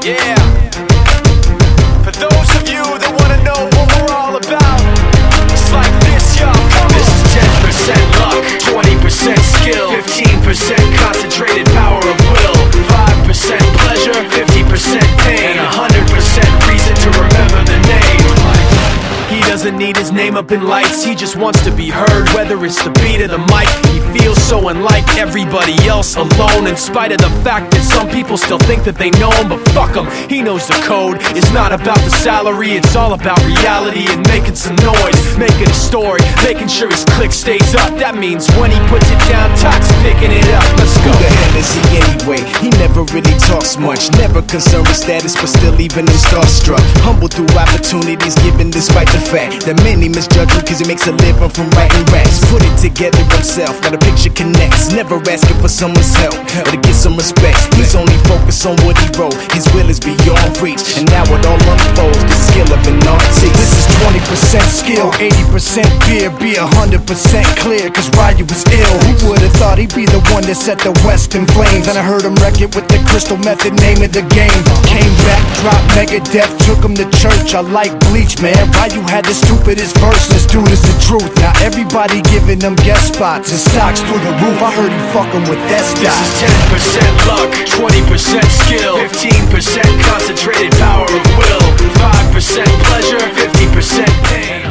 Yeah. For those of you that wanna know what we're all about, it's like this, y'all. This is 10% luck, 20% skill, 15% concentrated power of will, 5% pleasure, 50% pain, and 100% reason to remember the name. He doesn't need his name up in lights, he just wants to be heard, whether it's the beat of the mic. He feels so unlike everybody else, alone, in spite of the fact that some people still think that they know him. But fuck him, he knows the code. It's not about the salary, it's all about reality and making some noise, making a story, making sure his click stays up. That means when he puts it down, Tox picking it up. Let's go. Who the hell is he anyway? He never really talks much, never concerned with status, but still even him starstruck. Humble through opportunities given despite the fact that many misjudge him cause he makes a living from writing raps. Put it together himself, now the picture connects, never asking for someone's help or to get some respect. He's only focused on what he wrote, his will is beyond reach, and now it all unfolds, the skill of an artist. This is 20% skill, 80% beer, be 100% clear, cause Ryu was ill. Who would've thought he'd be the one that set the West in flames? And I heard him wreck it with the Crystal Method, name of the game. Came back, dropped Megadeth, took him to church. I like Bleach, man. Ryu had the stupidest verse, this dude is the truth. Now everybody giving them guest spots and stocks through the roof. I heard he fucking with that This is 10% luck, 20% skill, 15% concentrated power of will, 5% pleasure, 50% pain.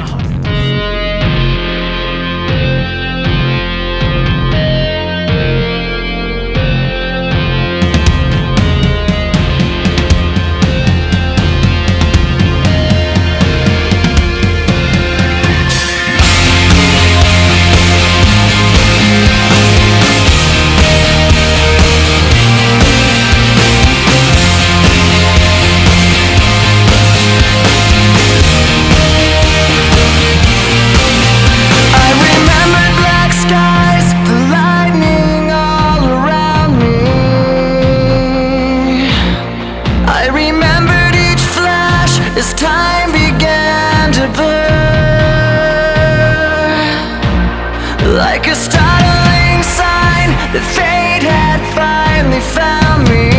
As time began to blur, like a startling sign that fate had finally found me,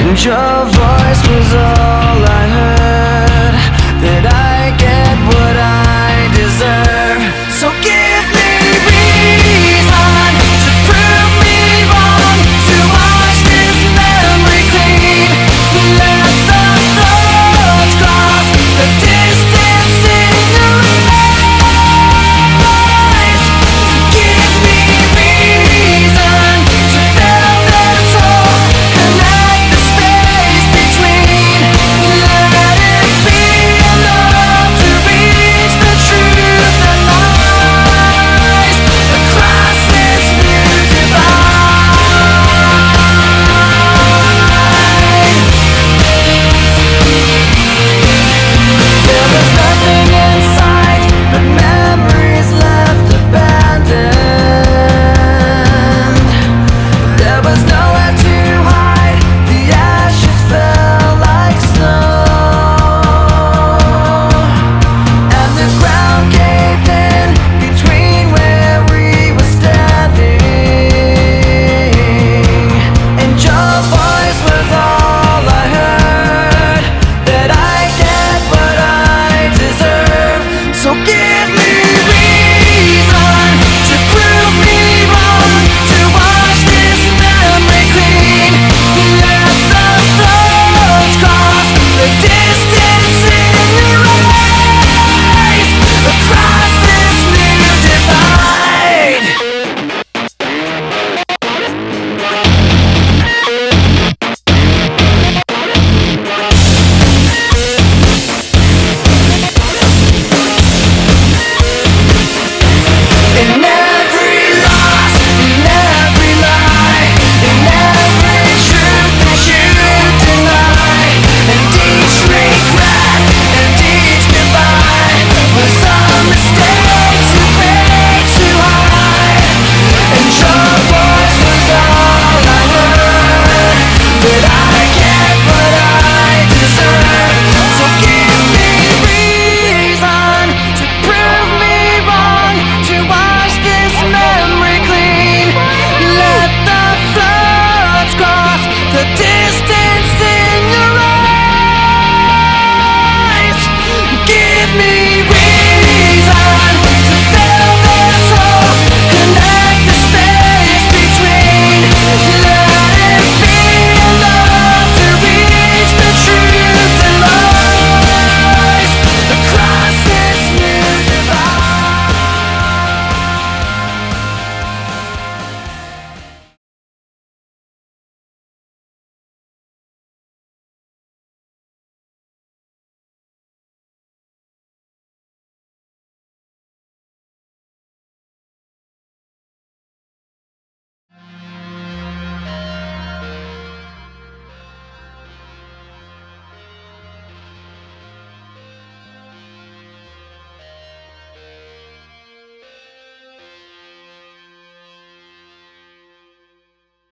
and your voice was all I heard, that I get what I deserve. So give